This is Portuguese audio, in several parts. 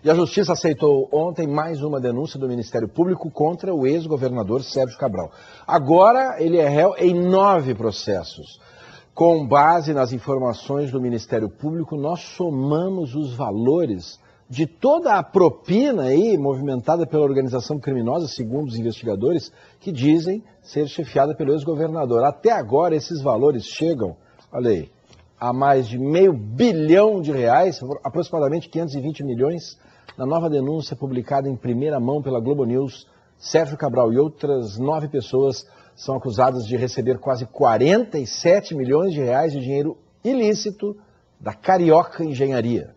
E a Justiça aceitou ontem mais uma denúncia do Ministério Público contra o ex-governador Sérgio Cabral. Agora ele é réu em 9 processos. Com base nas informações do Ministério Público, nós somamos os valores de toda a propina aí movimentada pela organização criminosa, segundo os investigadores, que dizem ser chefiada pelo ex-governador. Até agora esses valores chegam, olha aí, a mais de R$500 bilhão, aproximadamente 520 milhões. Na nova denúncia publicada em primeira mão pela Globo News, Sérgio Cabral e outras 9 pessoas são acusadas de receber quase 47 milhões de reais de dinheiro ilícito da Carioca Engenharia.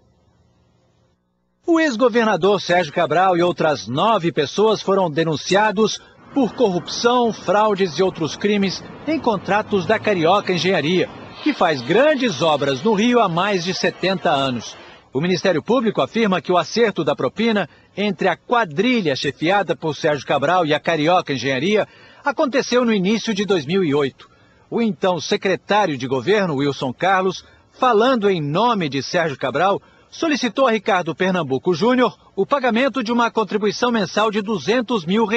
O ex-governador Sérgio Cabral e outras 9 pessoas foram denunciados por corrupção, fraudes e outros crimes em contratos da Carioca Engenharia, que faz grandes obras no Rio há mais de 70 anos. O Ministério Público afirma que o acerto da propina entre a quadrilha chefiada por Sérgio Cabral e a Carioca Engenharia aconteceu no início de 2008. O então secretário de governo, Wilson Carlos, falando em nome de Sérgio Cabral, solicitou a Ricardo Pernambuco Júnior o pagamento de uma contribuição mensal de R$200 mil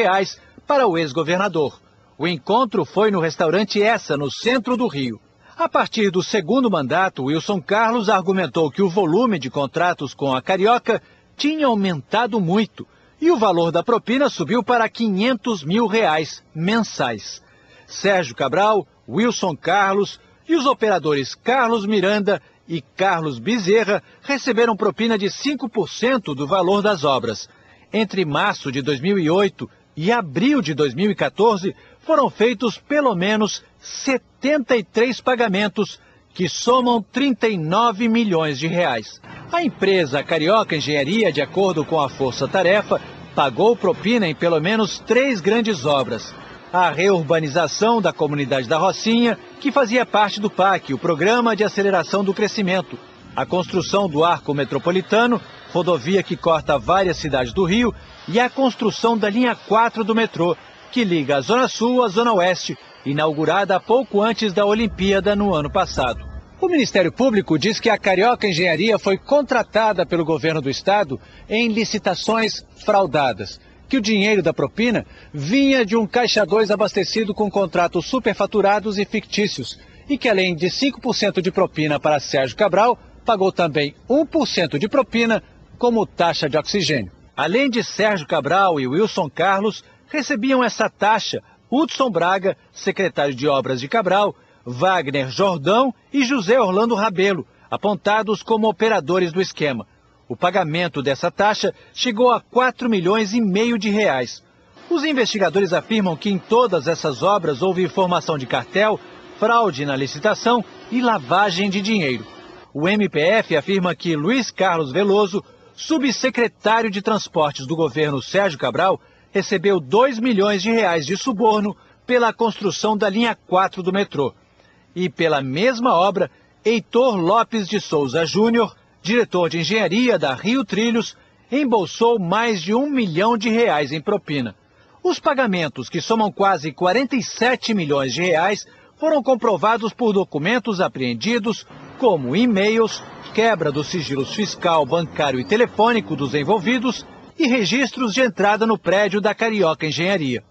para o ex-governador. O encontro foi no restaurante Essa, no centro do Rio. A partir do segundo mandato, Wilson Carlos argumentou que o volume de contratos com a Carioca tinha aumentado muito e o valor da propina subiu para R$500 mil mensais. Sérgio Cabral, Wilson Carlos e os operadores Carlos Miranda e Carlos Bezerra receberam propina de 5% do valor das obras. Entre março de 2008 e abril de 2014, foram feitos pelo menos 73 pagamentos, que somam R$39 milhões. A empresa Carioca Engenharia, de acordo com a Força Tarefa, pagou propina em pelo menos 3 grandes obras. A reurbanização da comunidade da Rocinha, que fazia parte do PAC, o Programa de Aceleração do Crescimento. A construção do Arco Metropolitano, rodovia que corta várias cidades do Rio, e a construção da linha 4 do metrô, que liga a Zona Sul à Zona Oeste, inaugurada pouco antes da Olimpíada no ano passado. O Ministério Público diz que a Carioca Engenharia foi contratada pelo governo do estado em licitações fraudadas, que o dinheiro da propina vinha de um Caixa 2 abastecido com contratos superfaturados e fictícios, e que além de 5% de propina para Sérgio Cabral, pagou também 1% de propina como taxa de oxigênio. Além de Sérgio Cabral e Wilson Carlos, recebiam essa taxa Hudson Braga, secretário de Obras de Cabral, Wagner Jordão e José Orlando Rabelo, apontados como operadores do esquema. O pagamento dessa taxa chegou a R$4,5 milhões. Os investigadores afirmam que em todas essas obras houve formação de cartel, fraude na licitação e lavagem de dinheiro. O MPF afirma que Luiz Carlos Veloso, subsecretário de Transportes do governo Sérgio Cabral, recebeu R$2 milhões de suborno pela construção da linha 4 do metrô. E pela mesma obra, Heitor Lopes de Souza Júnior, diretor de engenharia da Rio Trilhos, embolsou mais de R$1 milhão em propina. Os pagamentos, que somam quase R$47 milhões, foram comprovados por documentos apreendidos, como e-mails, quebra dos sigilos fiscal, bancário e telefônico dos envolvidos e registros de entrada no prédio da Carioca Engenharia.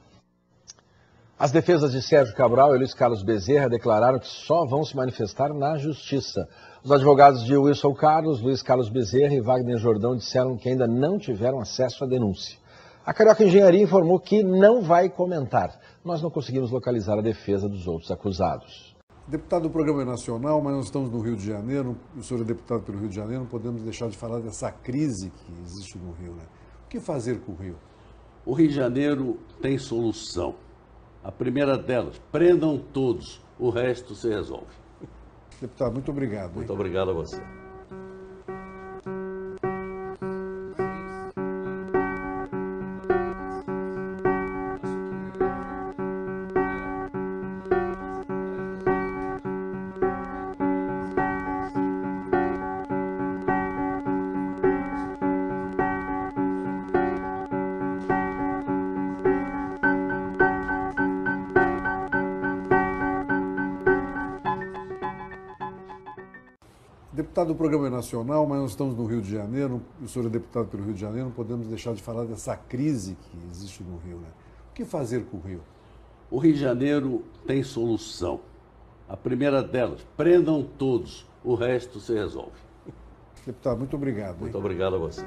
As defesas de Sérgio Cabral e Luiz Carlos Bezerra declararam que só vão se manifestar na Justiça. Os advogados de Wilson Carlos, Luiz Carlos Bezerra e Wagner Jordão disseram que ainda não tiveram acesso à denúncia. A Carioca Engenharia informou que não vai comentar. Nós não conseguimos localizar a defesa dos outros acusados. Deputado do Programa Nacional, mas nós estamos no Rio de Janeiro, o senhor é deputado pelo Rio de Janeiro, não podemos deixar de falar dessa crise que existe no Rio, né? O que fazer com o Rio? O Rio de Janeiro tem solução. A primeira delas, prendam todos, o resto se resolve. Deputado, muito obrigado. Muito obrigado a você. Deputado, o programa é nacional, mas nós estamos no Rio de Janeiro, o senhor é deputado pelo Rio de Janeiro, não podemos deixar de falar dessa crise que existe no Rio, né? O que fazer com o Rio? O Rio de Janeiro tem solução. A primeira delas, prendam todos, o resto se resolve. Deputado, muito obrigado. Muito obrigado a você.